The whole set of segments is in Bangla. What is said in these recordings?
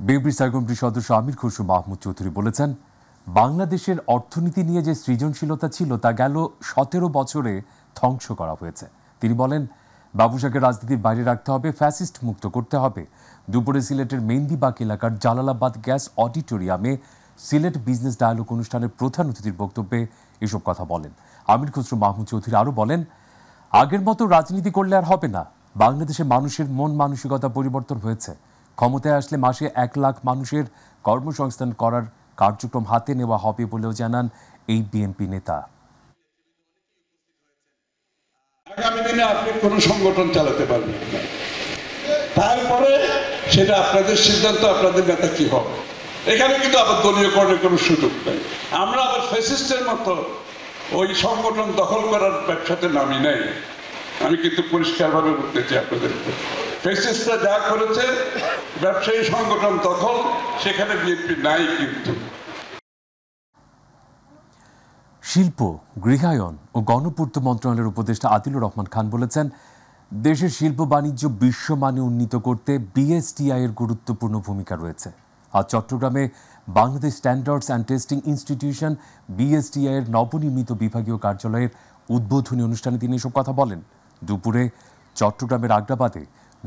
বিএনপি স্থায়ী কমিটির সদস্য আমির খসরু মাহমুদ চৌধুরী বলেছেন, বাংলাদেশের অর্থনীতি নিয়ে যে সৃজনশীলতা ছিল তা গেল 17 বছরে ধ্বংস করা হয়েছে। তিনি বলেন, বাবুশাকে রাজনীতির বাইরে রাখতে হবে, ফ্যাসিস্ট মুক্ত করতে হবে। দুপুরে সিলেটের মেহেন্দিবাগ এলাকার জালালাবাদ গ্যাস অডিটোরিয়ামে সিলেট বিজনেস ডায়ালগ অনুষ্ঠানের প্রধান অতিথির বক্তব্যে এসব কথা বলেন আমির খসরু মাহমুদ চৌধুরী। আরও বলেন, আগের মতো রাজনীতি করলে আর হবে না। বাংলাদেশের মানুষের মন মানসিকতা পরিবর্তন হয়েছে। ক্ষমতায় আসলে মাসে 1 লাখ মানুষের কর্মসংস্থান করার কার্যক্রম হাতে নেওয়া হবে বলেও জানান এই বিএনপি নেতা। আগামী দিনে আপনি কোনো সংগঠন চালাতে পারবেন না, তারপরে সেটা আপনাদের সিদ্ধান্ত, আপনাদের নেতা কি হবে। এখানে কিন্তু আবার দলীয়করণের কোনো সুযোগ নেই। আমরা আবার ফ্যাসিস্টের মতো ওই সংগঠন দখল করার ব্যবসাতে নামি নাই। আমি কিন্তু পরিষ্কারভাবে বলতে চাই আপনাদের, ফ্যাসিস্টরা যা করেছে ব্যবসায়ী সংগঠন দখল, সেখানে বিএনপি নাই। কিন্তু শিল্প, গৃহায়ন ও গণপূর্ত মন্ত্রণালয়ের উপদেষ্টা আদিলুর রহমান খান বলেছেন, দেশের শিল্প বাণিজ্য বিশ্বমানে উন্নীত করতে বিএসটিআই এর গুরুত্বপূর্ণ ভূমিকা রয়েছে। আজ চট্টগ্রামে Bangladesh standards and testing institution BSTI এর নবনির্মিত বিভাগীয় কার্যালয়ের উদ্বোধনী অনুষ্ঠানে তিনি এসব কথা বলেন। দুপুরে চট্টগ্রামের আগ্রাবাদে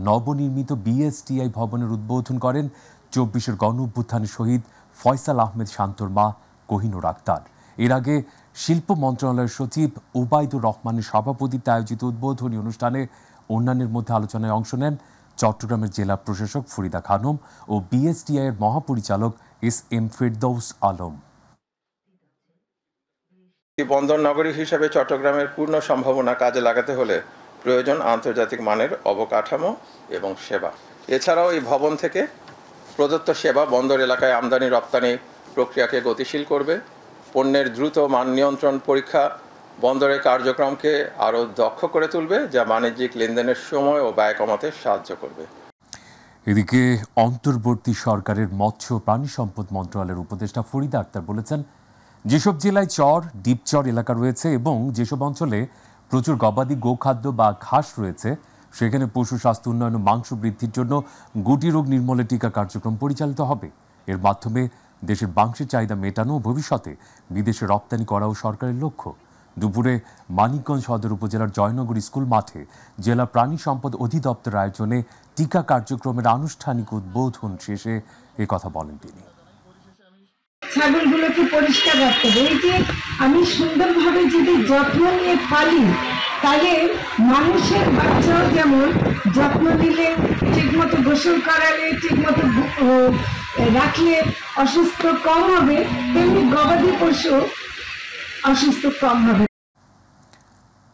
নবনির্মিত বিএসটিআই ভবনের উদ্বোধন করেন 24-এর গণ অভ্যুত্থানের শহীদ ফয়সাল আহমেদ শান্তর মা কোহিনুর আক্তার। এর আগে শিল্প মন্ত্রণালয়ের সচিব ওবায়দুর রহমানের সভাপতিত্বে আয়োজিত উদ্বোধনী অনুষ্ঠানে অন্যান্যের মধ্যে আলোচনায় অংশ নেন চট্টগ্রামের জেলা প্রশাসক ফরিদা খানম ও বিএসটিআই এর মহাপরিচালক এস.এম. ফেরদৌস আলম। বন্দর নগরী হিসেবে চট্টগ্রামের পূর্ণ সম্ভাবনা কাজে লাগাতে হলে প্রয়োজন আন্তর্জাতিক মানের অবকাঠামো এবং সেবা। এছাড়াও এই ভবন থেকে প্রদত্ত সেবা বন্দর এলাকায় আমদানি রপ্তানি প্রক্রিয়াকে গতিশীল করবে, পণ্যের দ্রুত মান নিয়ন্ত্রণ পরীক্ষা বন্দরের কার্যক্রমকে আরও দক্ষ করে তুলবে, যা বাণিজ্যিক লেনদেনের সময় ও ব্যয় কমাতে সাহায্য করবে। এদিকে অন্তর্বর্তী সরকারের মৎস্য প্রাণী সম্পদ মন্ত্রণালয়ের উপদেষ্টা ফরিদা আক্তার বলেছেন, যেসব জেলায় চর, ডিপচর এলাকা রয়েছে এবং যেসব অঞ্চলে প্রচুর গবাদি গোখাদ্য বা ঘাস রয়েছে, সেখানে পশু স্বাস্থ্য উন্নয়ন ও মাংস বৃদ্ধির জন্য গুটি রোগ নির্মূলের টিকা কার্যক্রম পরিচালিত হবে। এর মাধ্যমে দেশের মাংসের চাহিদা মেটানো ও ভবিষ্যতে বিদেশে রপ্তানি করাও সরকারের লক্ষ্য। দুপুরে মানিকগঞ্জ সদর উপজেলার জয়নগর স্কুল মাঠে জেলা প্রাণী সম্পদ অধিদপ্তরের আয়োজনে টিকা কার্যক্রমের আনুষ্ঠানিক উদ্বোধন শেষে কথা বলেন তিনি। ছাগলগুলোকে পরিষ্কার রাখতে হবে। এই যে আমি সুন্দরভাবে যদি যত্ন নিয়ে পালি, তাহলে মানুষের বাচ্চাও যেমন যত্ন নিলে, ঠিকমতো গোসল করালে, ঠিকমতো রাখলে অসুস্থ কম হবে, তেমনি গবাদি পশু অসুস্থ কম হবে।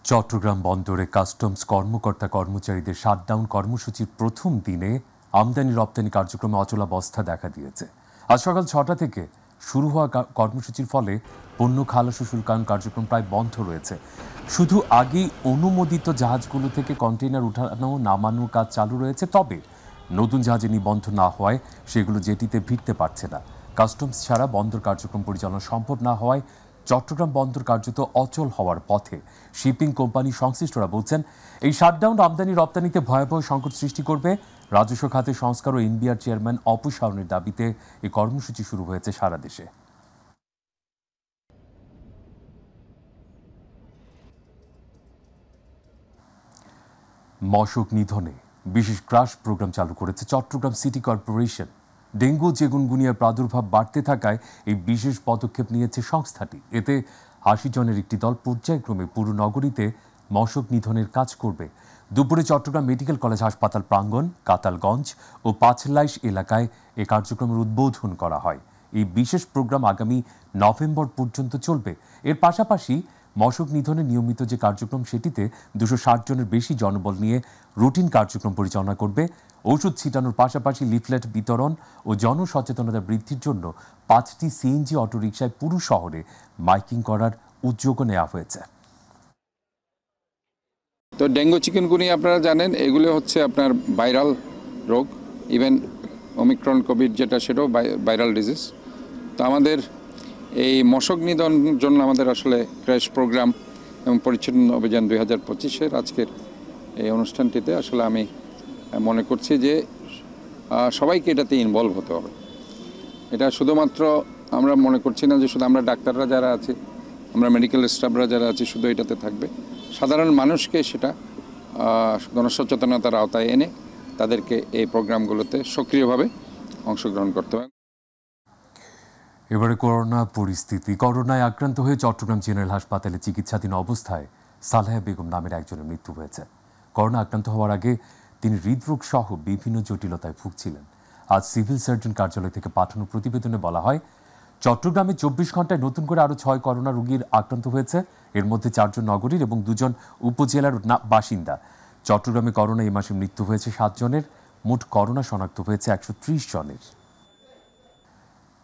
চট্টগ্রাম বন্দরে কাস্টমস কর্মকর্তা কর্মচারীদের শাটডাউন কর্মসূচির প্রথম দিনে আমদানি রপ্তানি কার্যক্রমে অচলাবস্থা দেখা দিয়েছে। আজ সকাল 6টা থেকে শুরু হওয়া কর্মসূচির ফলে পণ্য খালাস ও শুল্কায়ন কার্যক্রম প্রায় বন্ধ রয়েছে। শুধু আগেই অনুমোদিত জাহাজগুলো থেকে কন্টেইনার উঠানো নামানোর কাজ চালু রয়েছে, তবে নতুন জাহাজে নিবন্ধন না হওয়ায় সেগুলো জেটিতে ভিড়তে পারছে না। কাস্টমস ছাড়া বন্দর কার্যক্রম পরিচালনা সম্ভব না হওয়ায় চট্টগ্রাম বন্দর কার্যত অচল হওয়ার পথে। শিপিং কোম্পানি সংশ্লিষ্টরা বলছেন, এই শাটডাউন আমদানি রপ্তানিতে ভয়াবহ সংকট সৃষ্টি করবে। রাজস্ব খাতে সংস্কার ও এনবিআর চেয়ারম্যান অপসারণের দাবিতে এই কর্মসূচি শুরু হয়েছে সারা দেশে। মশক নিধনে বিশেষ ক্রাশ প্রোগ্রাম চালু করেছে চট্টগ্রাম সিটি কর্পোরেশন। ডেঙ্গু চিকুনগুনিয়ার প্রাদুর্ভাব বাড়তে থাকায় এই বিশেষ পদক্ষেপ নিয়েছে সংস্থাটি। এতে 80 জনের একটি দল পর্যায়ক্রমে পুরো নগরীতে মশক নিধনের কাজ করবে। দুপুরে চট্টগ্রাম মেডিকেল কলেজ হাসপাতাল প্রাঙ্গণ, কাতালগঞ্জ ও পাঁচলাইশ এলাকায় এ কার্যক্রমের উদ্বোধন করা হয়। এই বিশেষ প্রোগ্রাম আগামী নভেম্বর পর্যন্ত চলবে। এর পাশাপাশি মশক নিধনের নিয়মিত যে কার্যক্রম, সেটিতে 260 জনের বেশি জনবল নিয়ে রুটিন কার্যক্রম পরিচালনা করবে। ঔষধ ছিটানোর পাশাপাশি লিফলেট বিতরণ ও জনসচেতনতা বৃদ্ধির জন্য 5টি সিএনজি অটোরিকশায় পুরো শহরে মাইকিং করার উদ্যোগও নেওয়া হয়েছে। তো ডেঙ্গু চিকুনগুনিয়া আপনারা জানেন, এগুলো হচ্ছে আপনার ভাইরাল রোগ। ইভেন ওমিক্রন কোভিড যেটা, সেটাও ভাইরাল ডিজিজ। তো আমাদের এই মশক নিধনের জন্য আমাদের আসলে ক্র্যাশ প্রোগ্রাম এবং পরিচ্ছন্ন অভিযান 2025-এর আজকের এই অনুষ্ঠানটিতে আসলে আমি মনে করছি যে সবাইকে এটাতে ইনভলভ হতে হবে। এটা শুধুমাত্র আমরা মনে করছি না যে শুধু আমরা ডাক্তাররা যারা আছি, আমরা মেডিকেল স্টাফরা যারা আছি শুধু এটাতে থাকবে। সাধারণ মানুষকে সেটা গণসচেতনতার আওতায় এনে তাদেরকে এই প্রোগ্রামগুলোতে সক্রিয়ভাবে অংশগ্রহণ করতে হবে। এবারে করোনা পরিস্থিতি। করোনায় আক্রান্ত হয়ে চট্টগ্রাম জেনারেল হাসপাতালে চিকিৎসাধীন অবস্থায় সালেহা বেগম নামের একজনের মৃত্যু হয়েছে। করোনা আক্রান্ত হওয়ার আগে তিনি হৃদরোগ সহ বিভিন্ন জটিলতায় ভুগছিলেন। আজ সিভিল সার্জন কার্যালয় থেকে পাঠানো প্রতিবেদনে বলা হয়, চট্টগ্রামে 24 ঘন্টায় নতুন করে আরও 6 করোনা রোগীর আক্রান্ত হয়েছে। এর মধ্যে 4 জন নগরীর এবং 2 জন উপজেলার বাসিন্দা। চট্টগ্রামে করোনা এই মাসে মৃত্যু হয়েছে 7 জনের। মোট করোনা শনাক্ত হয়েছে 130 জনের।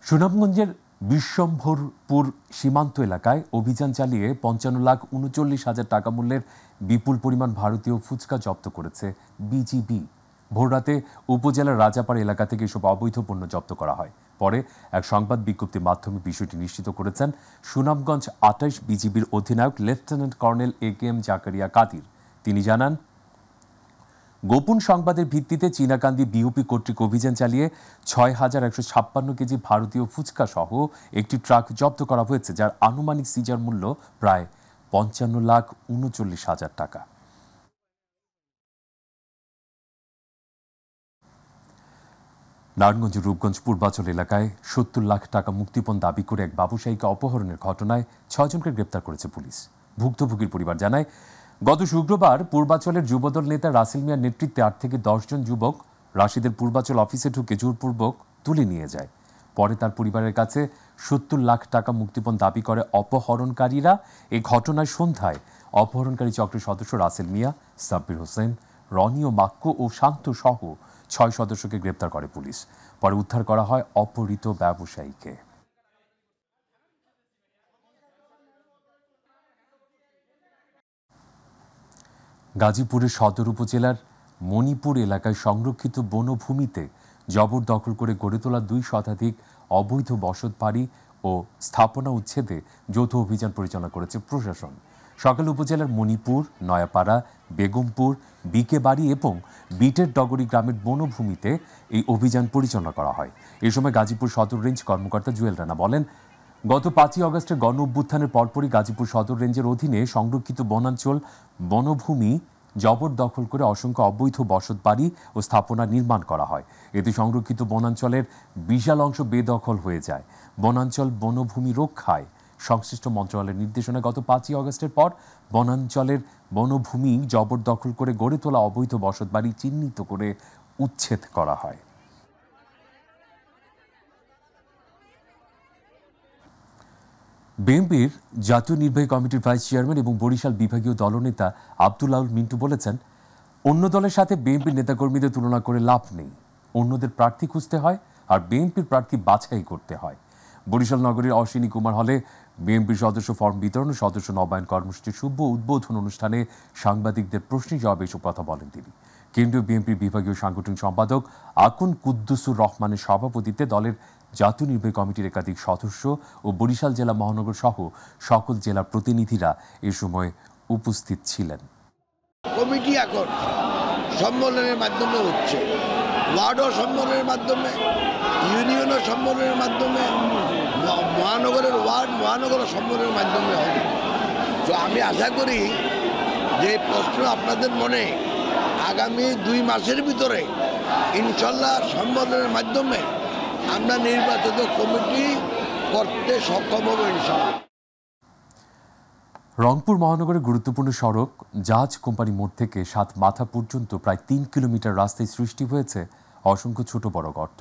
সুনামগঞ্জের বিশ্বম্ভরপুর সীমান্ত এলাকায় অভিযান চালিয়ে 55,39,000 টাকা মূল্যের বিপুল পরিমাণ ভারতীয় ফুচকা জব্দ করেছে বিজিবি। ভোররাতে উপজেলার রাজাপাড়া এলাকা থেকে এসব অবৈধ পণ্য জব্দ করা হয়। পরে এক সংবাদ বিজ্ঞপ্তির মাধ্যমে বিষয়টি নিশ্চিত করেছেন সুনামগঞ্জ 28 বিজিবির অধিনায়ক lieutenant colonel AKM Zakaria Kadir. তিনি জানান, গোপন সংবাদের ভিত্তিতে চীনাকান্দি বিওপি কর্তৃক অভিযান চালিয়ে 6,156 কেজি ভারতীয় ফুচকা সহ একটি ট্রাক জব্দ করা হয়েছে, যার আনুমানিক সিজার মূল্য প্রায় 55,39,000 টাকা। নারায়ণগঞ্জের রূপগঞ্জ পূর্বাচল এলাকায় 70 লাখ টাকা মুক্তিপণ দাবি করে এক ব্যবসায়ীকে অপহরণের ঘটনায় 6 জনকে গ্রেপ্তার করেছে পুলিশ। ভুক্তভোগীর পরিবার জানায়, গত শুক্রবার পূর্বাচলের যুবদল নেতা রাসেল মিয়ার নেতৃত্বে 8 থেকে 10 জন যুবক রাশিদের পূর্বাচল অফিসে ঢুকে জোরপূর্বক তুলে নিয়ে যায়। পরে তার পরিবারের কাছে 70 লাখ টাকা মুক্তিপণ দাবি করে অপহরণকারীরা। এই ঘটনায় সন্ধ্যায় অপহরণকারী চক্রের সদস্য রাসেল মিয়া, সাব্বির হোসেন, রনি ও মাক্কু ও শান্ত সহ 6 সদস্যকে গ্রেপ্তার করে পুলিশ। পরে উদ্ধার করা হয় অপহৃত ব্যবসায়ীকে। গাজীপুরের সদর উপজেলার মণিপুর এলাকায় সংরক্ষিত বনভূমিতে জবরদখল করে গড়ে তোলা 2 শতাধিক অবৈধ বসতবাড়ি ও স্থাপনা উচ্ছেদে যৌথ অভিযান পরিচালনা করেছে প্রশাসন। সকালে উপজেলার মণিপুর, নয়াপাড়া, বেগমপুর, বিকেবাড়ি এবং বিটের ডগরি গ্রামের বনভূমিতে এই অভিযান পরিচালনা করা হয়। এ সময় গাজীপুর সদর রেঞ্জ কর্মকর্তা জুয়েল রানা বলেন, গত 5ই অগস্টের গণ অভ্যুত্থানের পরপরই গাজীপুর সদর রেঞ্জের অধীনে সংরক্ষিত বনাঞ্চল বনভূমি জবরদখল করে অসংখ্য অবৈধ বসতবাড়ি ও স্থাপনা নির্মাণ করা হয়। এতে সংরক্ষিত বনাঞ্চলের বিশাল অংশ বেদখল হয়ে যায়। বনাঞ্চল বনভূমি রক্ষায় সংশ্লিষ্ট মন্ত্রণালয়ের নির্দেশনায় গত 5ই অগস্টের পর বনাঞ্চলের বনভূমি জবরদখল করে গড়ে তোলা অবৈধ বসতবাড়ি চিহ্নিত করে উচ্ছেদ করা হয়। বিএনপির জাতীয় নির্বাহী কমিটির ভাইস চেয়ারম্যান এবং বরিশাল বিভাগীয় দলনেতা আব্দুল আউল মিন্টু বলেছেন, অন্য দলের সাথে বিএনপির নেতাকর্মীদের তুলনা করে লাভ নেই। অন্যদের প্রার্থী খুঁজতে হয় আর বিএনপির প্রার্থী বাছাই করতে হয়। বরিশাল নগরীর অশ্বিনী কুমার হলে বিএনপির সদস্য ফর্ম বিতরণ ও সদস্য নবায়ন কর্মসূচির শুভ উদ্বোধন অনুষ্ঠানে সাংবাদিকদের প্রশ্নের জবাবে এসব কথা বলেন তিনি। কেন্দ্রীয় বিএনপির বিভাগীয় সাংগঠনিক সম্পাদক আকুন কুদ্দুসুর রহমানের সভাপতিত্বে দলের জাতীয় নির্বাহী কমিটির একাধিক সদস্য ও বরিশাল জেলা মহানগর সহ সকল জেলার প্রতিনিধিরা এ সময় উপস্থিত ছিলেন। কমিটি এখন সম্মেলনের মাধ্যমে হচ্ছে, ওয়ার্ডও সম্মেলনের মাধ্যমে, ইউনিয়নও সম্মেলনের মাধ্যমে, মহানগরের ওয়ার্ড মহানগর সম্মেলনের মাধ্যমে হবে। তো আমি আশা করি যে প্রশ্ন আপনাদের মনে আগামী 2 মাসের ভিতরে ইনশাল্লাহ সম্মেলনের মাধ্যমে আমরা নির্বাচিত কমিটি করতে সক্ষম হব ইনশাল্লাহ। রংপুর মহানগরের গুরুত্বপূর্ণ সড়ক জাহাজ কোম্পানি মোড় থেকে 7 মাথা পর্যন্ত প্রায় 3 কিলোমিটার রাস্তায় সৃষ্টি হয়েছে অসংখ্য ছোট বড় গর্ত।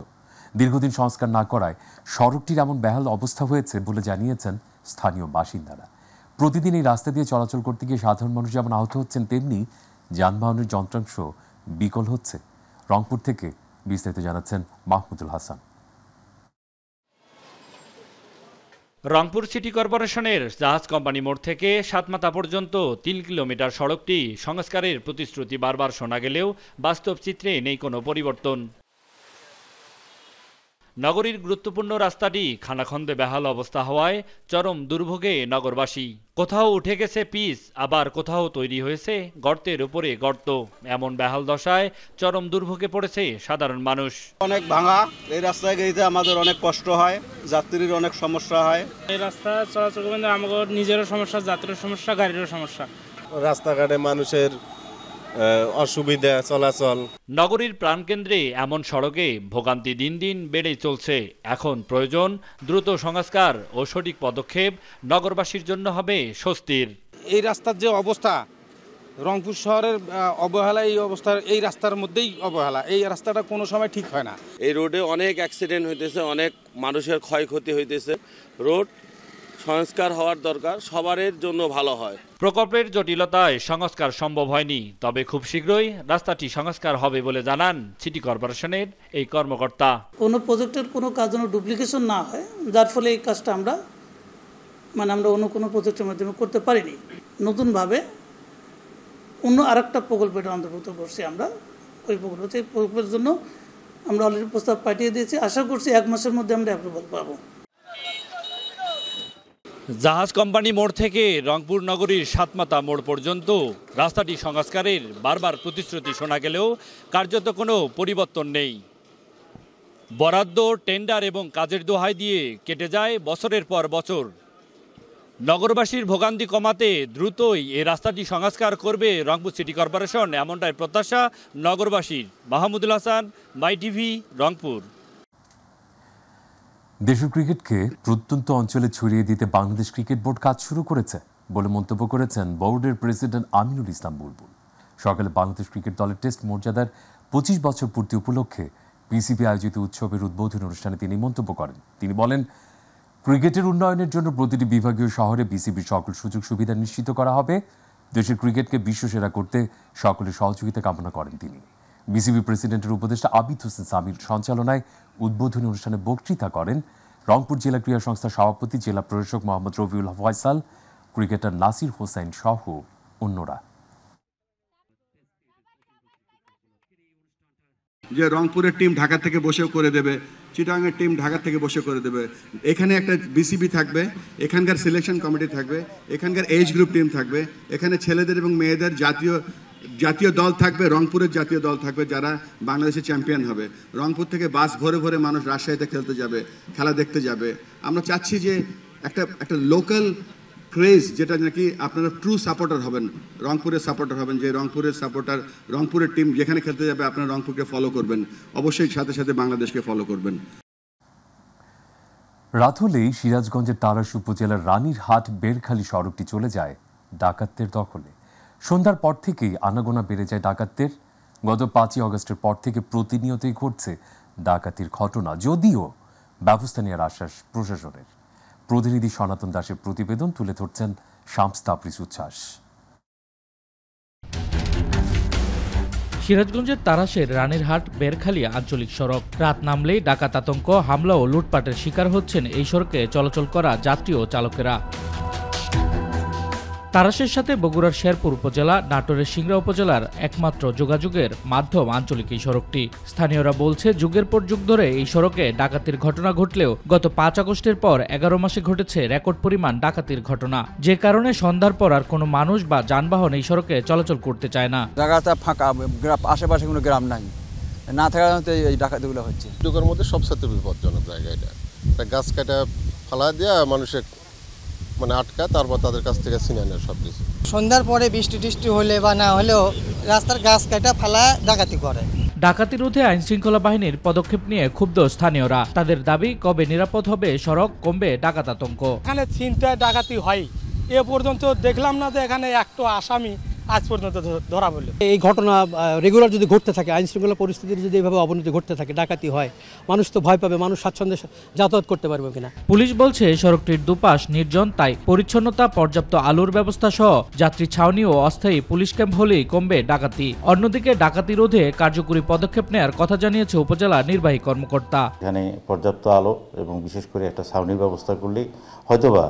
দীর্ঘদিন সংস্কার না করায় সড়কটির এমন বেহাল অবস্থা হয়েছে বলে জানিয়েছেন স্থানীয় বাসিন্দারা। প্রতিদিন এই রাস্তা দিয়ে চলাচল করতে গিয়ে সাধারণ মানুষ যেমন আহত হচ্ছেন, তেমনি যানবাহনের যন্ত্রাংশ বিকল হচ্ছে। রংপুর থেকে বিস্তারিত জানাচ্ছেন মাহমুদুল হাসান। রংপুর সিটি কর্পোরেশনের জাহাজ কোম্পানি মোড় থেকে 7 মাথা পর্যন্ত 3 কিলোমিটার সড়কটি সংস্কারের প্রতিশ্রুতি বারবার শোনা গেলেও বাস্তব চিত্রে নেই কোনো পরিবর্তন। নগরীর গুরুত্বপূর্ণ রাস্তাটি খানাখন্দে বেহাল অবস্থা হওয়ায় চরম দুর্ভোগে নগরবাসী। কোথাও উঠে গেছে পিচ, আবার কোথাও তৈরি হয়েছে গর্তের উপরে গর্ত। এমন বেহাল দশায় চরম দুর্ভোগে পড়েছে সাধারণ মানুষ। অনেক ভাঙা, এই রাস্তায় গেলে আমাদের অনেক কষ্ট হয়, যাত্রীর অনেক সমস্যা হয়। এই রাস্তা চলাচল করতে আমাদের নিজেরও সমস্যা, যাত্রীর সমস্যা, গাড়িরও সমস্যা। রাস্তাঘাটে মানুষের অসুবিধা চলাচল। নগরীর প্রাণকেন্দ্রে এমন সড়কে ভোগান্তি দিন দিন বেড়েই চলছে। এখন প্রয়োজন দ্রুত সংস্কার ও সঠিক পদক্ষেপ। নগরবাসীর জন্য হবে স্বস্তির। এই রাস্তার যে অবস্থা, রংপুর শহরের অবহেলা, এই অবস্থার এই রাস্তার মধ্যেই অবহেলা। এই রাস্তাটা কোনো সময় ঠিক হয় না। এই রোডে অনেক অ্যাক্সিডেন্ট হইতেছে, অনেক মানুষের ক্ষয়ক্ষতি হইতেছে। রোড সংস্কার হওয়ার দরকার, সবার জন্য ভালো হয়। প্রকল্পের জটিলতায় সংস্কার সম্ভব হয়নি, তবে খুব শীঘ্রই রাস্তাটি সংস্কার হবে বলে জানান সিটি কর্পোরেশনের এই কর্মকর্তা। কোনো প্রজেক্টের কোনো কাজ যেন ডুপ্লিকেশন না হয়, যার ফলে এই কাজটা আমরা অন্য কোনো প্রজেক্টের মাধ্যমে করতে পারিনি। নতুনভাবে অন্য আরেকটা প্রকল্পের অন্তর্ভুক্ত করছি আমরা। ওই প্রকল্পের জন্য আমরা অলরেডি প্রস্তাব পাঠিয়ে দিয়েছি। আশা করছি 1 মাসের মধ্যে আমরা অ্যাপ্রুভাল পাবো। জাহাজ কোম্পানি মোড় থেকে রংপুর নগরীর সাতমাতা মোড় পর্যন্ত রাস্তাটি সংস্কারের বারবার প্রতিশ্রুতি শোনা গেলেও কার্যত কোনো পরিবর্তন নেই। বরাদ্দ, টেন্ডার এবং কাজের দোহাই দিয়ে কেটে যায় বছরের পর বছর। নগরবাসীর ভোগান্তি কমাতে দ্রুতই এই রাস্তাটি সংস্কার করবে রংপুর সিটি কর্পোরেশন, এমনটাই প্রত্যাশা নগরবাসীর। মাহমুদুল হাসান, মাই টিভি, রংপুর। দেশের ক্রিকেটকে প্রত্যন্ত অঞ্চলে ছড়িয়ে দিতে বাংলাদেশ ক্রিকেট বোর্ড কাজ শুরু করেছে বলে মন্তব্য করেছেন বোর্ডের প্রেসিডেন্ট আমিনুল ইসলাম বুলবুল। সকালে বাংলাদেশ ক্রিকেট দলের টেস্ট মর্যাদার 25 বছর পূর্তি উপলক্ষে পিসিবি আয়োজিত উৎসবের উদ্বোধনী অনুষ্ঠানে তিনি মন্তব্য করেন। তিনি বলেন, ক্রিকেটের উন্নয়নের জন্য প্রতিটি বিভাগীয় শহরে বিসিবির সকল সুযোগ সুবিধা নিশ্চিত করা হবে। দেশের ক্রিকেটকে বিশ্বসেরা করতে সকলের সহযোগিতা কামনা করেন তিনি। বিসিবি প্রেসিডেন্টের উপদেষ্টা আবিদ হোসেন সামির সঞ্চালনায় উদ্বোধনী অনুষ্ঠানে বক্তৃতা করেন রংপুর জেলা ক্রীড়া সংস্থার সভাপতি, জেলা প্রশাসক মোহাম্মদ রবিউল ফয়সাল, ক্রিকেটার নাসির হোসেন সহ অন্যরা। যে রংপুরের টিম ঢাকা থেকে বসেও করে দেবে, চিটাগাংয়ের টিম ঢাকা থেকে বসে করে দেবে। এখানে একটা বিসিবি থাকবে, এখানকার সিলেকশন কমিটি থাকবে, এখানকার এজ গ্রুপ টিম থাকবে, এখানে ছেলেদের এবং মেয়েদের জাতীয় দল থাকবে, রংপুরের জাতীয় দল থাকবে যারা বাংলাদেশের চ্যাম্পিয়ন হবে। রংপুর থেকে বাস ভরে ভরে মানুষ রাজশাহীতে খেলতে যাবে, খেলা দেখতে যাবে। আমরা চাচ্ছি যে একটা লোকাল ক্রেজ, যেটা নাকি আপনারা ট্রু সাপোর্টার হবেন, রংপুরের সাপোর্টার হবেন, যে রংপুরের সাপোর্টার, রংপুরের টিম যেখানে খেলতে যাবে আপনারা রংপুরকে ফলো করবেন, অবশ্যই সাথে সাথে বাংলাদেশকে ফলো করবেন। রাত হলেই সিরাজগঞ্জের তারাস উপজেলার রানীরহাট বেরখালী সড়কটি চলে যায় ডাকাতদের দখলে। সন্ধ্যার পর থেকেই আনাগোনা বেড়ে যায় ডাকাতদের। গত 5ই আগস্টের পর থেকে প্রতিনিয়তই ঘটছে ডাকাতির ঘটনা, যদিও ব্যবস্থা নেওয়ার আশ্বাস প্রশাসনের। প্রতিনিধি সনাতন দাসের প্রতিবেদন তুলে ধরছেন শামস তাবরিজ উচ্ছ্বাস। সিরাজগঞ্জের তারাসের রানীরহাট বেরখালী আঞ্চলিক সড়ক। রাত নামলেই ডাকাত আতঙ্ক, হামলা ও লুটপাটের শিকার হচ্ছেন এই সড়কে চলাচল করা যাত্রী ও চালকেরা। তারাসের সাথে বগুড়ার শেরপুর উপজেলা, নাটোরের সিংড়া উপজেলার একমাত্র যোগাযোগের মাধ্যম আঞ্চলিক এই সড়কটি। স্থানীয়রা বলছে, যুগের পর যুগ ধরে এই সড়কে ডাকাতির ঘটনা ঘটলেও গত 5 আগস্টের পর 11 মাসে ঘটেছে রেকর্ড পরিমাণ ডাকাতির ঘটনা, যে কারণে সন্ধ্যার পর আর কোনো মানুষ বা যানবাহন এই সড়কে চলাচল করতে চায় না। জায়গাটা ফাঁকা, আশেপাশে কোনো গ্রাম নাই, না থাকার এই ডাকাতিগুলো হচ্ছে। যুগের মধ্যে সবচেয়ে বিপজ্জনক জায়গা এটা। গাছ কাটা ফালা দিয়ে মানুষের আটকায়, তারপর তাদের কাছ থেকে ছিনিয়ে নেয় সবকিছু। সন্ধ্যার পরে বৃষ্টি টিষ্টি হলে বা না হলেও রাস্তার গাছ কাটা ফালা ডাকাতি করে। ডাকাতি রোধে আইন শৃঙ্খলা বাহিনীর পদক্ষেপ নিয়ে ক্ষুব্ধ স্থানীয়রা। তাদের দাবি, কবে নিরাপদ হবে সড়ক, কমবে ডাকাত আতঙ্ক। এখানে ছিনতাই ডাকাতি হয়, এ পর্যন্ত দেখলাম না যে এখানে একটা আসামি আজ পর্যন্ত ধরা পড়ল। এই ঘটনা রেগুলার যদি ঘটতে থাকে, আইন শৃঙ্খলা পরিস্থিতির যদি এইভাবে অবনতি ঘটতে থাকে, ডাকাতি হয়, মানুষ তো ভয় পাবে, মানুষ স্বাচ্ছন্দ্যে যাতায়াত করতে পারবে কিনা। পুলিশ বলছে, সড়কটির দুপাশ নির্জন, তাই পরিচ্ছন্নতা, পর্যাপ্ত আলোর ব্যবস্থা সহ যাত্রী ছাউনি ও অস্থায়ী পুলিশ ক্যাম্প হলেই কমবে ডাকাতি। অন্যদিকে ডাকাতি রোধে কার্যকরী পদক্ষেপ নেওয়ার কথা জানিয়েছে উপজেলা নির্বাহী কর্মকর্তা। এখানে পর্যাপ্ত আলো এবং বিশেষ করে একটা ছাউনির ব্যবস্থা করলেই হয়তোবা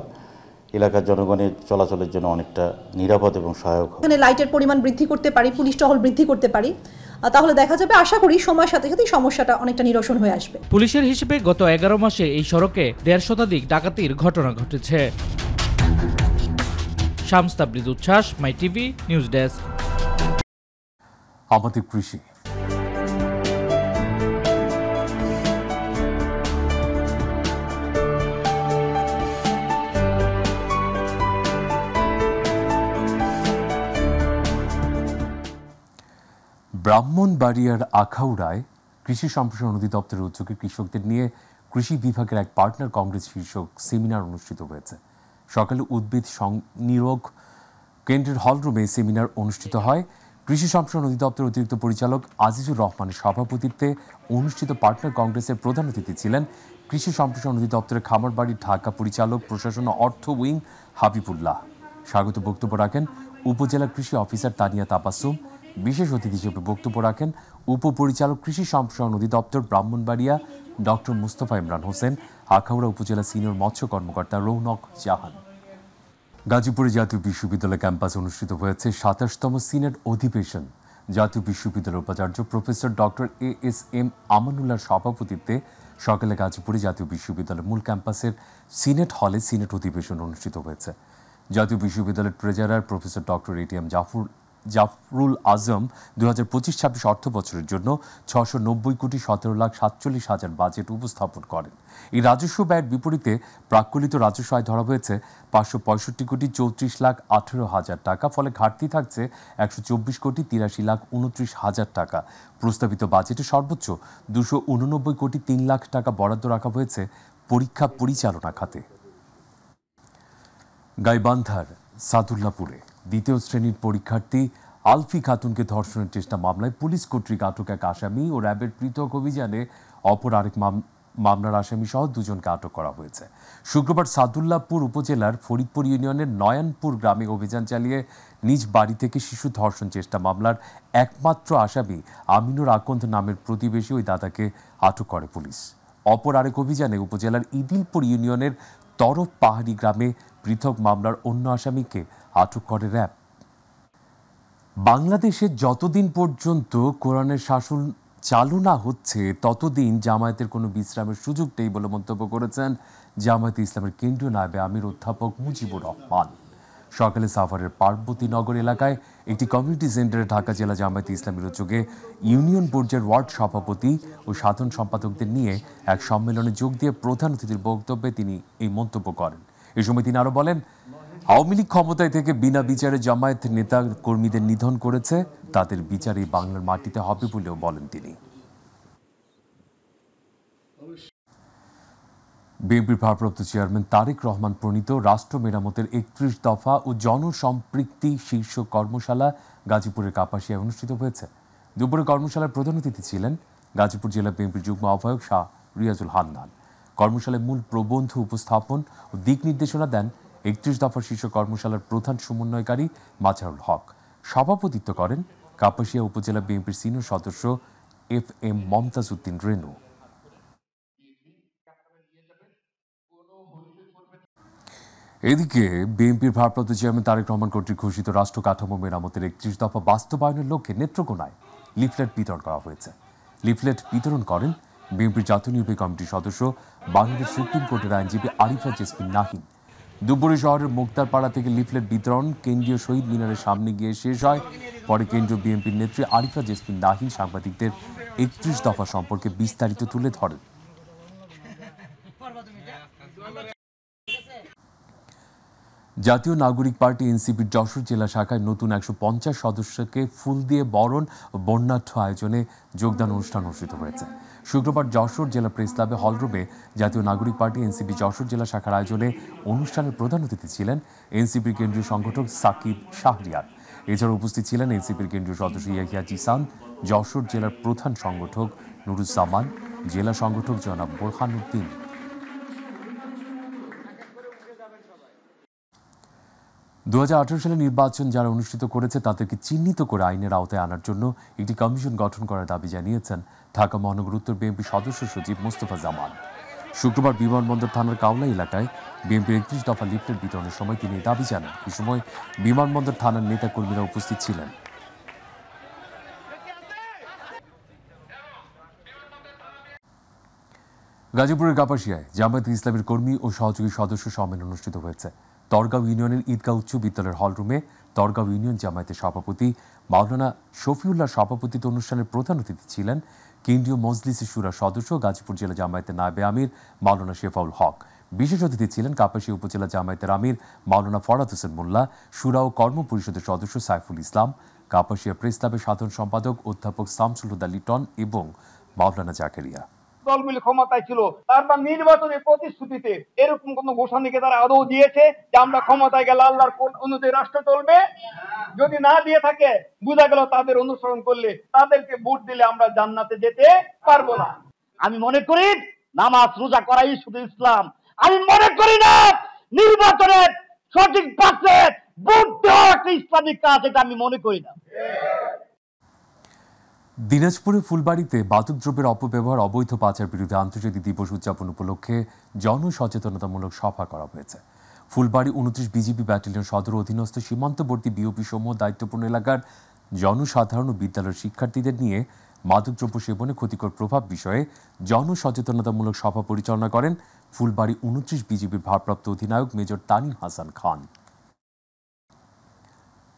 এলাকার জনগণের চলাচলের জন্য অনেকটা নিরাপদ এবং সহায়ক হবে। এখানে লাইটের পরিমাণ বৃদ্ধি করতে পারি, পুলিশ টহল বৃদ্ধি করতে পারি, তাহলে দেখা যাবে, আশা করি সময়ের সাথে সাথে সমস্যাটা অনেকটা নিরসন হয়ে আসবে। পুলিশের হিসেবে গত 11 মাসে এই সড়কে 1.5 শতাধিক ডাকাতির ঘটনা ঘটেছে। শামস তাবরিজ উচ্ছ্বাস, মাই টিভি নিউজ ডেস্ক। আমাদের কৃষি। ব্রাহ্মণবাড়িয়ার আখাউড়ায় কৃষি সম্প্রসারণ অধিদপ্তরের উদ্যোগে কৃষকদের নিয়ে কৃষি বিভাগের এক পার্টনার কংগ্রেস শীর্ষক সেমিনার অনুষ্ঠিত হয়েছে। সকালে উদ্ভিদ নিরোগ কেন্দ্রের হলরুমে সেমিনার অনুষ্ঠিত হয়। কৃষি সম্প্রসারণ অধিদপ্তরের অতিরিক্ত পরিচালক আজিজুর রহমানের সভাপতিত্বে অনুষ্ঠিত পার্টনার কংগ্রেসের প্রধান অতিথি ছিলেন কৃষি সম্প্রসারণ অধিদপ্তরের খামারবাড়ি ঢাকা পরিচালক প্রশাসন ও অর্থ উইং হাবিবুল্লাহ। স্বাগত বক্তব্য রাখেন উপজেলা কৃষি অফিসার তানিয়া তাবাসসুম। বিশেষ অতিথি হিসেবে বক্তব্য রাখেন উপপরিচালক কৃষি সম্প্রসারণ অধিদপ্তর ব্রাহ্মণবাড়িয়া ডক্টর মুস্তফা ইমরান হোসেন, আখাউড়া উপজেলা সিনিয়র মৎস্য কর্মকর্তা রৌনক জাহান। গাজীপুরে জাতীয় বিশ্ববিদ্যালয় ক্যাম্পাসে অনুষ্ঠিত হয়েছে ২৭তম সিনেট অধিবেশন। জাতীয় বিশ্ববিদ্যালয়ের উপাচার্য প্রফেসর ডক্টর ASM আমানুল্লাহর সভাপতিত্বে সকালে গাজীপুরে জাতীয় বিশ্ববিদ্যালয়ের মূল ক্যাম্পাসের সিনেট হলে সিনেট অধিবেশন অনুষ্ঠিত হয়েছে। জাতীয় বিশ্ববিদ্যালয়ের treasurer professor doctor ATM Zafrul Azam 2025-26 অর্থ বছরের জন্য 690,17,47,000 বাজেট উপস্থাপন করেন। এই রাজস্ব ব্যয়ের বিপরীতে প্রাক্কলিত রাজস্ব আয় ধরা হয়েছে 565,34,18,000 টাকা। ফলে ঘাটতি থাকছে 124,83,29,000 টাকা। প্রস্তাবিত বাজেটে সর্বোচ্চ 289,03,00,000 টাকা বরাদ্দ রাখা হয়েছে পরীক্ষা পরিচালনা খাতে। গাইবান্ধার সাদুল্লাপুরে দ্বিতীয় শ্রেণীর পরীক্ষার্থী আলফি খাতুনকে ধর্ষণের চেষ্টা মামলায় পুলিশ কর্তৃক আটক এক আসামি ও র্যাবের পৃথক অভিযানে অপর আরেক মামলার আসামি সহ দুজনকে আটক করা হয়েছে। শুক্রবার সাদুল্লাপুর উপজেলার ফরিদপুর ইউনিয়নের নয়নপুর গ্রামে অভিযান চালিয়ে নিজ বাড়ি থেকে শিশু ধর্ষণ চেষ্টা মামলার একমাত্র আসামি আমিনুর আকন্দ নামের প্রতিবেশী ওই দাদাকে আটক করে পুলিশ। অপর আরেক অভিযানে উপজেলার ইদিলপুর ইউনিয়নের তরফ পাহাড়ি গ্রামে পৃথক মামলার অন্য আসামিকে আটক করে র্যাব। বাংলাদেশে যতদিন পর্যন্ত কোরআনের শাসন চালু না হচ্ছে ততদিন জামায়াতের কোনো বিশ্রামের সুযোগ নেই বলে মন্তব্য করেছেন জামায়াতে ইসলামের কেন্দ্রীয় নায়েবে আমির অধ্যাপক মুজিবুর রহমান। সকালে সাভারের পার্বতীনগর এলাকায় একটি কমিউনিটি সেন্টারে ঢাকা জেলা জামায়াতে ইসলামের উদ্যোগে ইউনিয়ন পর্যায়ের ওয়ার্ড সভাপতি ও সাধারণ সম্পাদকদের নিয়ে এক সম্মেলনে যোগ দিয়ে প্রধান অতিথির বক্তব্যে তিনি এই মন্তব্য করেন। এই সময় তিনি আরো বলেন, আওয়ামী লীগ ক্ষমতায় থেকে বিনা বিচারে জামায়াত নেতা কর্মীদের নিধন করেছে, তাদের বিচার এই বাংলার মাটিতে হবে বলেও বলেন তিনি। বিএনপির ভারপ্রাপ্ত চেয়ারম্যান তারেক রহমান প্রণীত রাষ্ট্র মেরামতের 31 দফা ও জনসম্পৃক্তি শীর্ষ কর্মশালা গাজীপুরের কাপাসিয়ায় অনুষ্ঠিত হয়েছে। দুপুরে কর্মশালার প্রধান অতিথি ছিলেন গাজীপুর জেলা বিএনপির যুগ্ম আহ্বায়ক শাহ রিয়াজুল হান্নান। কর্মশালায় মূল প্রবন্ধ উপস্থাপন ও দিক নির্দেশনা দেন 31 দফা শীর্ষ কর্মশালার প্রধান সমন্বয়কারী মাজারুল হক। সভাপতিত্ব করেন কাপাসিয়া উপজেলা বিএনপির সিনিয়র সদস্য FM মমতাজ উদ্দিন রেনু। এদিকে বিএনপির ভারপ্রাপ্ত চেয়ারম্যান তারেক রহমান কর্তৃক ঘোষিত রাষ্ট্র কাঠামো মেরামতের 31 দফা বাস্তবায়নের লক্ষ্যে নেত্রকোনায় লিফলেট বিতরণ করা হয়েছে। লিফলেট বিতরণ করেন বিএনপির জাতীয় নির্বাহী কমিটির সদস্য বাংলাদেশ সুপ্রিম কোর্টের আইনজীবী আরিফা জেসমিন নাহিন। দুপুরে শহরের মুক্তারপাড়া থেকে লিফলেট বিতরণ কেন্দ্রীয় শহীদ মিনারের সামনে গিয়ে শেষ হয়। পরে কেন্দ্রীয় বিএনপির নেত্রী আরিফা জেসমিন নাহিন সাংবাদিকদের 31 দফা সম্পর্কে বিস্তারিত তুলে ধরেন। জাতীয় নাগরিক পার্টি এনসিপির যশোর জেলা শাখায় নতুন 150 সদস্যকে ফুল দিয়ে বরণ ও বর্ণাঢ্য আয়োজনে যোগদান অনুষ্ঠান অনুষ্ঠিত হয়েছে। শুক্রবার যশোর জেলা প্রেস ক্লাবে হলরুমে জাতীয় নাগরিক পার্টি এনসিপি যশোর জেলা শাখার আয়োজনে অনুষ্ঠানের প্রধান অতিথি ছিলেন এনসিপির কেন্দ্রীয় সংগঠক সাকিব শাহরিয়ার। এছাড়া উপস্থিত ছিলেন এনসিপির কেন্দ্রীয় সদস্য ইয়াহিয়া জিসান, যশোর জেলার প্রধান সংগঠক নুরুজ্জামান, জেলা সংগঠক জনাব বোরহান উদ্দিন। 2018 সালে নির্বাচন যারা অনুষ্ঠিত করেছে তাদেরকে চিহ্নিত করে আইনের আওতায় আনার জন্য একটি কমিশন গঠন করার দাবি জানিয়েছেন ঢাকা মহানগর উত্তর বিএনপি সদস্য সচিব মোস্তফা জামান। শুক্রবার বিমানবন্দর থানার কাওলা এলাকায় বিএনপির 31 দফা লিফলেট বিতরণের সময় তিনি দাবি জানান। এই সময় বিমানবন্দর থানার নেতা কর্মীরা উপস্থিত ছিলেন। গাজীপুরের কাপাসিয়ায় জামায়াতে ইসলামের কর্মী ও সহযোগী সদস্য সম্মেলন অনুষ্ঠিত হয়েছে। তরগাঁও ইউনিয়নের ঈদগাঁও উচ্চ বিদ্যালয়ের হলরুমে তরগাঁও ইউনিয়ন জামায়াতের সভাপতি মাওলানা শফিউল্লাহ সভাপতিত্বে অনুষ্ঠানের প্রধান অতিথি ছিলেন কেন্দ্রীয় মজলিসে শুরা সদস্য গাজীপুর জেলা জামায়াতের নায়েবে আমির মাওলানা শেফাউল হক। বিশেষ অতিথি ছিলেন কাপাসিয়া উপজেলা জামায়াতের আমির মাওলানা ফরাদ হোসেন মোল্লা, শুরা ও কর্ম পরিষদের সদস্য সাইফুল ইসলাম, কাপাসিয়া প্রেস ক্লাবের সাধারণ সম্পাদক অধ্যাপক শামসুল হুদা লিটন এবং মাওলানা জাকারিয়া। দলগুলি ক্ষমতায় ছিল, তারপর নির্বাচনের প্রতিশ্রুতিতে এরকম কোন ঘোষণাকে তারা আদৌ দিয়েছে যে আমরা ক্ষমতায় গেলে আল্লাহর অনুযায়ী রাষ্ট্র চলবে? যদি না দিয়ে থাকে বোঝা গেল তাদের অনুসরণ করলে, তাদেরকে ভোট দিলে আমরা জান্নাতে যেতে পারবো না। আমি মনে করি নামাজ রোজা করাই শুধু ইসলাম। আমি মনে করি না নির্বাচনের সঠিক পাশে ভোট দেওয়া একটা ইসলামিক কাজ, এটা আমি মনে করি না। দিনাজপুরে ফুলবাড়িতে মাদকদ্রব্যের অপব্যবহার, অবৈধ পাচার বিরুদ্ধে আন্তর্জাতিক দিবস উদযাপন উপলক্ষে জনসচেতনতামূলক সভা করা হয়েছে। ফুলবাড়ি 29 বিজিবি ব্যাটালিয়ন সদর অধীনস্থ সীমান্তবর্তী বিওপি সমূহ দায়িত্বপূর্ণ এলাকার জনসাধারণ ও বিদ্যালয়ের শিক্ষার্থীদের নিয়ে মাদকদ্রব্য সেবনে ক্ষতিকর প্রভাব বিষয়ে জনসচেতনতামূলক সভা পরিচালনা করেন ফুলবাড়ি 29 বিজিবির ভারপ্রাপ্ত অধিনায়ক মেজর তানিম হাসান খান।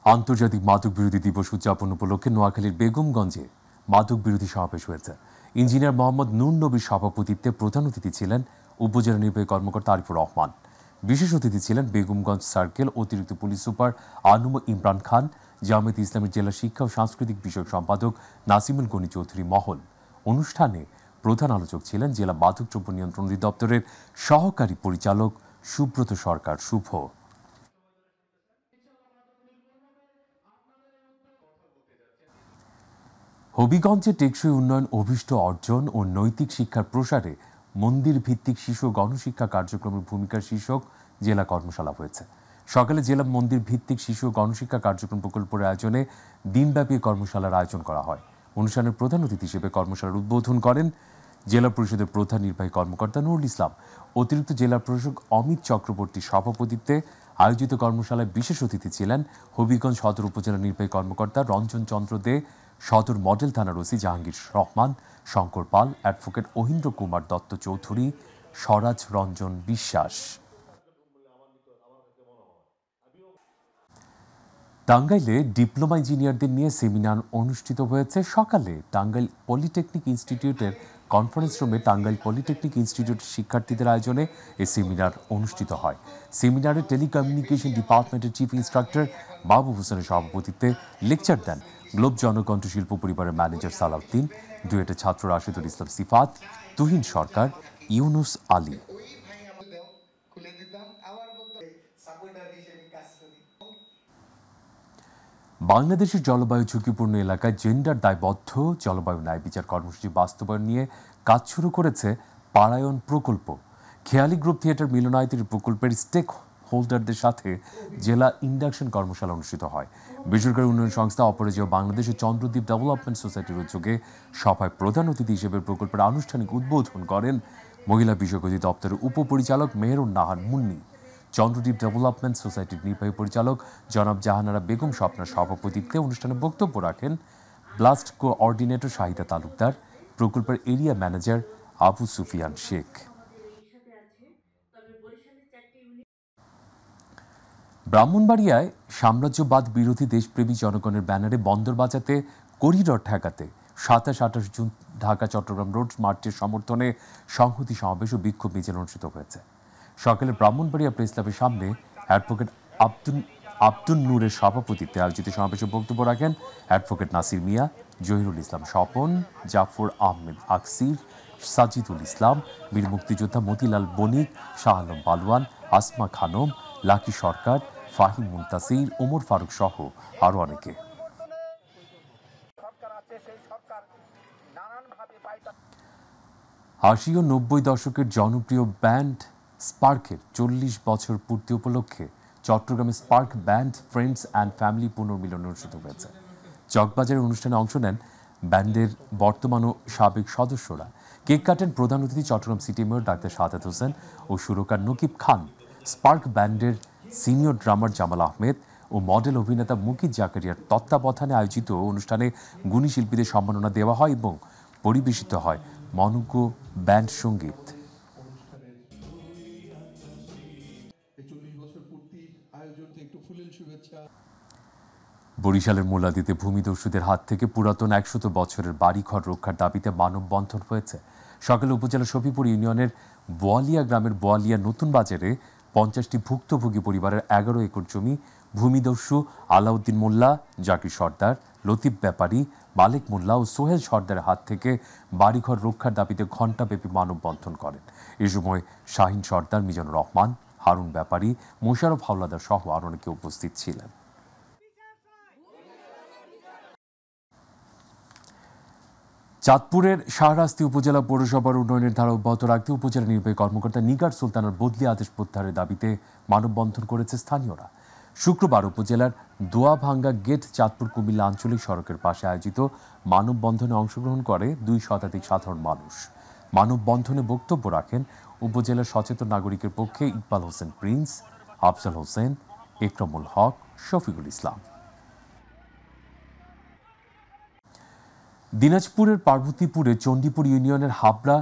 আন্তর্জাতিক মাদক বিরোধী দিবস উদযাপন উপলক্ষে নোয়াখালীর বেগমগঞ্জে মাদক বিরোধী সমাবেশ হয়েছে। ইঞ্জিনিয়ার মোহাম্মদ নূর নবীর সভাপতিত্বে প্রধান অতিথি ছিলেন উপজেলা নির্বাহী কর্মকর্তা আরিফুর রহমান। বিশেষ অতিথি ছিলেন বেগমগঞ্জ সার্কেল অতিরিক্ত পুলিশ সুপার আনুম ইমরান খান, জামায়াতে ইসলামের জেলা শিক্ষা ও সাংস্কৃতিক বিষয়ক সম্পাদক নাসিমুল গনি চৌধুরী মহল। অনুষ্ঠানে প্রধান আলোচক ছিলেন জেলা মাদকদ্রব্য নিয়ন্ত্রণ অধিদপ্তরের সহকারী পরিচালক সুব্রত সরকার শুভ। হবিগঞ্জে টেকসই উন্নয়ন, অভিষ্ট অর্জন ও নৈতিক শিক্ষার প্রসারে মন্দির ভিত্তিক শিশু গণশিক্ষা কার্যক্রমের ভূমিকার শীর্ষক জেলা কর্মশালা হয়েছে। সকালে জেলা মন্দির ভিত্তিক শিশু গণশিক্ষা কার্যক্রম প্রকল্পের আয়োজনে দিনব্যাপী কর্মশালার আয়োজন করা হয়। অনুষ্ঠানের প্রধান অতিথি হিসেবে কর্মশালার উদ্বোধন করেন জেলা পরিষদের প্রধান নির্বাহী কর্মকর্তা নুরুল ইসলাম। অতিরিক্ত জেলা প্রশাসক অমিত চক্রবর্তীর সভাপতিত্বে আয়োজিত কর্মশালায় বিশেষ অতিথি ছিলেন হবিগঞ্জ সদর উপজেলা নির্বাহী কর্মকর্তা রঞ্জন চন্দ্র দে, সদর মডেল থানার ওসি জাহাঙ্গীর রহমান, শঙ্কর পাল, অ্যাডভোকেট অহিন্দ্র কুমার দত্ত চৌধুরী, স্বরাজ রঞ্জন বিশ্বাস। টাঙ্গাইলে ডিপ্লোমা ইঞ্জিনিয়ারদের নিয়ে সেমিনার অনুষ্ঠিত হয়েছে। সকালে টাঙ্গাইল পলিটেকনিক ইনস্টিটিউটের কনফারেন্স রুমে টাঙ্গাইল পলিটেকনিক ইনস্টিটিউটের শিক্ষার্থীদের আয়োজনে এই সেমিনার অনুষ্ঠিত হয়। সেমিনারে টেলিকমিউনিকেশন ডিপার্টমেন্টের চিফ ইন্সট্রাক্টর মাহবুব হোসেনের সভাপতিত্বে লেকচার দেন গ্লোব জনকণ্ঠ শিল্প পরিবারের ম্যানেজার সালাউদ্দিন, ডুয়েটের ছাত্র রাশিদুল ইসলাম সিফাত, তুহিন সরকার, ইউনুস আলী। বাংলাদেশের জলবায়ু ঝুঁকিপূর্ণ এলাকায় জেন্ডার দায়বদ্ধ জলবায়ু ন্যায় বিচার কর্মসূচি বাস্তবায়ন নিয়ে কাজ শুরু করেছে পারায়ণ প্রকল্প। খেয়ালি গ্রুপ থিয়েটার মিলনায়তনের প্রকল্পের স্টেক হোল্ডারদের সাথে জেলা ইন্ডাকশন কর্মশালা অনুষ্ঠিত হয়। বেসরকারি উন্নয়ন সংস্থা অপরাজেয় বাংলাদেশের চন্দ্রদ্বীপ ডেভেলপমেন্ট সোসাইটির উদ্যোগে সভায় প্রধান অতিথি হিসেবে প্রকল্পের আনুষ্ঠানিক উদ্বোধন করেন মহিলা বিষয়ক অধিদপ্তরের উপপরিচালক মেহেরুন নাহার মুন্নি। চন্দ্রদ্বীপ ডেভেলপমেন্ট সোসাইটির নির্বাহী পরিচালক জনাব জাহানারা বেগম স্বপ্নার সভাপতিত্বে অনুষ্ঠানে বক্তব্য রাখেন ব্লাস্ট কোঅর্ডিনেটর শাহিদা তালুকদার, প্রকল্পের এরিয়া ম্যানেজার আবু সুফিয়ান শেখ। ব্রাহ্মণবাড়িয়ায় সাম্রাজ্যবাদ বিরোধী দেশপ্রেমী জনগণের ব্যানারে বন্দর বাঁচাতে করিডর ঠেকাতে 27-28 জুন ঢাকা চট্টগ্রাম রোড মার্চের সমর্থনে সংহতি সমাবেশ ও বিক্ষোভ মিছিল অনুষ্ঠিত হয়েছে। সকালে ব্রাহ্মণবাড়িয়া প্রেস ক্লাবের সামনে অ্যাডভোকেট আব্দুল নূরের সভাপতিত্বে আয়োজিত সমাবেশে বক্তব্য রাখেন অ্যাডভোকেট নাসির মিয়া, জহিরুল ইসলাম স্বপন, জাফর আহমেদ আকসির, সাজিদুল ইসলাম, বীর মুক্তিযোদ্ধা মতিলাল বণিক, শাহ আলম পালোয়ান, আসমা খানম, লাকি সরকার, ফাহিম মুনতাসির, ওমর ফারুক সহ আরও অনেকে। 80 ও 90 দশকের জনপ্রিয় ব্যান্ড স্পার্কের 40 বছর পূর্তি উপলক্ষে চট্টগ্রামে Spark band friends and family পুনর্মিলন অনুষ্ঠিত হয়েছে। চকবাজারের অনুষ্ঠানে অংশ নেন ব্যান্ডের বর্তমান ও সাবেক সদস্যরা। কেক কাটেন প্রধান অতিথি Chittagong city mayor doctor Sadat Hossain ও সুরকার নকিব খান। স্পার্ক ব্যান্ডের সিনিয়র ড্রামার জামাল আহমেদ ও মডেল অভিনেতা মুকিত জাকারিয়ার তত্ত্বাবধানে আয়োজিত অনুষ্ঠানে গুণী শিল্পীদের সম্মাননা দেওয়া হয় এবং পরিবেশিত হয় মনোজ্ঞ ব্যান্ড সঙ্গীত। বরিশালের মোলাদিতে ভূমিদস্যুদের হাত থেকে পুরাতন 100 বছরের বাড়িঘর রক্ষার দাবিতে মানববন্ধন হয়েছে। সকালে উপজেলা শফিপুর ইউনিয়নের বোয়ালিয়া গ্রামের বোয়ালিয়া নতুন বাজারে 50টি ভুক্তভোগী পরিবারের 11 একর জমি ভূমিদস্যু আলাউদ্দিন মোল্লা, জাকির সর্দার, লতিফ ব্যাপারী, মালিক মোল্লা ও সোহেল সর্দারের হাত থেকে বাড়িঘর রক্ষার দাবিতে ঘণ্টাব্যাপী মানববন্ধন করেন। এ সময় শাহিন সর্দার, মিজানুর রহমান, হারুন ব্যাপারী, মোশাররফ হাওলাদার সহ আরও অনেকে উপস্থিত ছিলেন। চাঁদপুরের শাহরাস্তি উপজেলা পৌরসভার উন্নয়নের ধারা অব্যাহত রাখতে উপজেলা নির্বাহী কর্মকর্তা নিগার সুলতানার বদলি আদেশ প্রত্যাহারের দাবিতে মানববন্ধন করেছে স্থানীয়রা। শুক্রবার উপজেলার দোয়াভাঙ্গা গেট চাঁদপুর কুমিল্লা আঞ্চলিক সড়কের পাশে আয়োজিত মানববন্ধনে অংশগ্রহণ করে 2 শতাধিক সাধারণ মানুষ। মানববন্ধনে বক্তব্য রাখেন উপজেলার সচেতন নাগরিকের পক্ষে ইকবাল হোসেন প্রিন্স, আফজাল হোসেন, একরামুল হক, শফিকুল ইসলাম। দিনাজপুরের পার্বতীপুরে চণ্ডীপুর ইউনিয়নের হাবড়া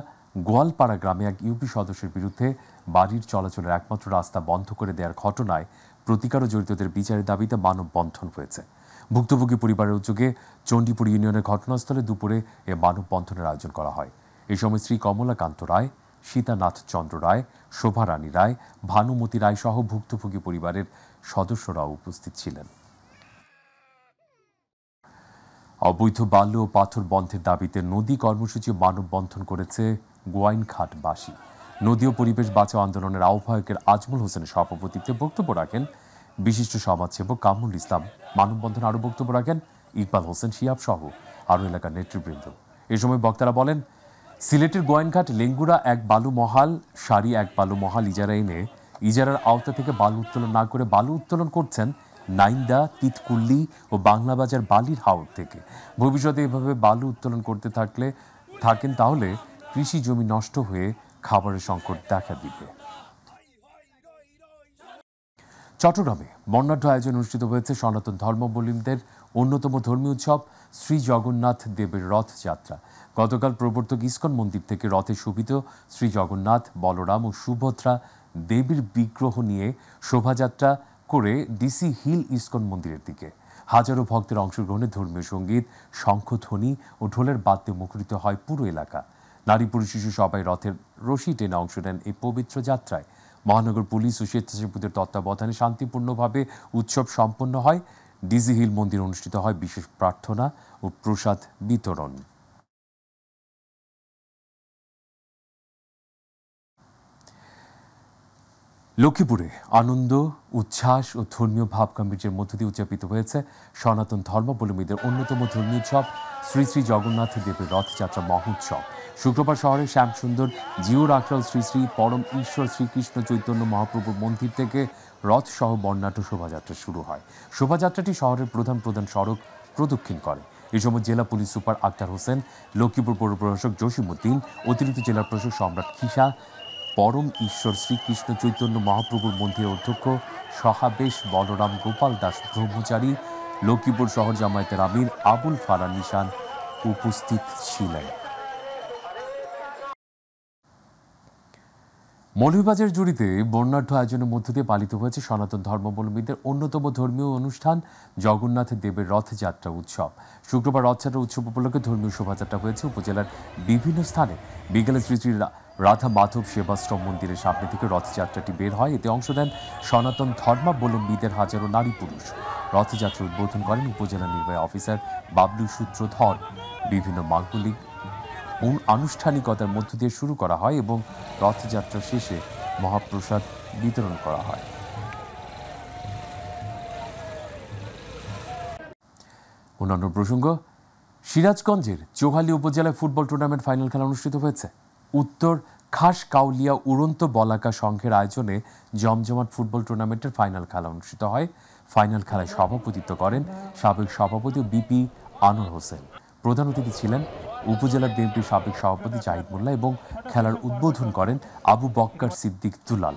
গোয়ালপাড়া গ্রামে এক ইউপি সদস্যের বিরুদ্ধে বাড়ির চলাচলের একমাত্র রাস্তা বন্ধ করে দেওয়ার ঘটনায় প্রতিকার ও জড়িতদের বিচারের দাবিতে মানববন্ধন হয়েছে। ভুক্তভোগী পরিবারের উদ্যোগে চণ্ডীপুর ইউনিয়নের ঘটনাস্থলে দুপুরে এ মানববন্ধনের আয়োজন করা হয়। এ সময় শ্রী কমলাকান্ত রায়, সীতানাথ চন্দ্র রায়, শোভা রানী রায়, ভানুমতি রায় সহ ভুক্তভোগী পরিবারের সদস্যরাও উপস্থিত ছিলেন। অবৈধ বালু ও পাথর বন্ধের দাবিতে নদী কর্মসূচি মানববন্ধন করেছে গোয়াইনঘাটবাসী। নদী ও পরিবেশ বাঁচাও আন্দোলনের আহ্বায়কের আজমল হোসেনের সভাপতিত্বে বক্তব্য রাখেন বিশিষ্ট সমাজসেবক কামরুল ইসলাম। মানববন্ধনে আরও বক্তব্য রাখেন ইকবাল হোসেন শিয়াব সহ আরও এলাকার নেতৃবৃন্দ। এ সময় বক্তারা বলেন, সিলেটের গোয়াইনঘাট লেঙ্গুরা এক বালু মহাল, সারি এক বালু মহাল ইজারা এনে ইজারার আওতা থেকে বালু উত্তোলন না করে বালু উত্তোলন করছেন নাইন্দা, তিতকুল্লি ও বাংলাবাজার বালির হাওর থেকে। ভবিষ্যতে এভাবে বালু উত্তোলন করতে থাকেন তাহলে কৃষি জমি নষ্ট হয়ে খাবারের সংকট দেখা দিবে। চট্টগ্রামে বর্ণাঢ্য আয়োজন অনুষ্ঠিত হয়েছে সনাতন ধর্মাবলম্বীদের অন্যতম ধর্মীয় উৎসব শ্রী জগন্নাথ দেবের রথযাত্রা। গতকাল প্রবর্তক ইস্কন মন্দির থেকে রথে শোভিত শ্রী জগন্নাথ, বলরাম ও সুভদ্রা দেবীর বিগ্রহ নিয়ে শোভাযাত্রা করে ডিসি হিল ইস্কন মন্দিরের দিকে। হাজারো ভক্তের অংশগ্রহণে ধর্মীয় সঙ্গীত, শঙ্খধ্বনি ও ঢোলের বাদ্যে মুখরিত হয় পুরো এলাকা। নারী পুরুষ শিশু সবাই রথের রশি টেনে অংশ নেন এই পবিত্র যাত্রায়। মহানগর পুলিশ ও স্বেচ্ছাসেবীদের তত্ত্বাবধানে শান্তিপূর্ণভাবে উৎসব সম্পন্ন হয়। ডিসি হিল মন্দির অনুষ্ঠিত হয় বিশেষ প্রার্থনা ও প্রসাদ বিতরণ। লক্ষ্মীপুরে আনন্দ, উচ্ছ্বাস ও ধর্মীয় ভাবগাম্ভীর্যের মধ্য দিয়ে উদযাপিত হয়েছে সনাতন ধর্মাবলম্বীদের অন্যতম ধর্মীয় উৎসব শ্রী শ্রী জগন্নাথ দেবের রথযাত্রা মহোৎসব। শুক্রবার শহরের শ্যামসুন্দর জিওর আখড়াল শ্রী শ্রী পরম ঈশ্বর শ্রীকৃষ্ণ চৈতন্য মহাপ্রভুর মন্দির থেকে রথ সহ বর্ণাঢ্য শোভাযাত্রা শুরু হয়। শোভাযাত্রাটি শহরের প্রধান সড়ক প্রদক্ষিণ করে। এই সময় জেলা পুলিশ সুপার আক্তার হোসেন, লক্ষ্মীপুর পৌর প্রশাসক জসিমউদ্দিন, অতিরিক্ত জেলা প্রশাসক সম্রাট খিসা, পরম ঈশ্বর শ্রীকৃষ্ণ চৈতন্য মহাপ্রভুর মন্দিরের অধ্যক্ষ সহাবেশ বলরাম গোপাল দাস ব্রহ্মচারী, লক্ষ্মীপুর শহর জামায়াতের আমির আবুল ফারা নিশান উপস্থিত ছিলেন। মৌলভীবাজার জুড়িতে বর্ণাঢ্য আয়োজনের মধ্য দিয়ে পালিত হয়েছে সনাতন ধর্মাবলম্বীদের অন্যতম ধর্মীয় অনুষ্ঠান জগন্নাথ দেবের রথযাত্রা উৎসব। শুক্রবার রথযাত্রা উৎসব উপলক্ষে ধর্মীয় শোভাযাত্রা হয়েছে উপজেলার বিভিন্ন স্থানে। বিকেলে শ্রী শ্রী রাধা মাধব সেবাশ্রম মন্দিরের সামনে থেকে রথযাত্রাটি বের হয়। এতে অংশ নেন সনাতন ধর্মাবলম্বীদের হাজারো নারী পুরুষ। রথযাত্রা উদ্বোধন করেন উপজেলা নির্বাহী অফিসার বাবলু সূত্রধর। বিভিন্ন মাঙ্গলিক আনুষ্ঠানিকতার মধ্য দিয়ে শুরু করা হয় এবং রথযাত্রা শেষে মহাপ্রসাদ বিতরণ করা হয়। অন্যান্য প্রসঙ্গ, সিরাজগঞ্জের চোহালী উপজেলায় ফুটবল টুর্নামেন্ট ফাইনাল খেলা অনুষ্ঠিত হয়েছে। উত্তর খাস কাউলিয়া উড়ন্ত বলাকা সংঘের আয়োজনে জমজমাট ফুটবল টুর্নামেন্টের ফাইনাল খেলা অনুষ্ঠিত হয়। ফাইনাল খেলায় সভাপতিত্ব করেন সাবেক সভাপতি বিপি আনোয়ার হোসেন। প্রধান অতিথি ছিলেন উপজেলা বিএনপির সাবেক সভাপতি জাহিদ মোল্লা এবং খেলার উদ্বোধন করেন আবু বক্কর সিদ্দিক দুলাল।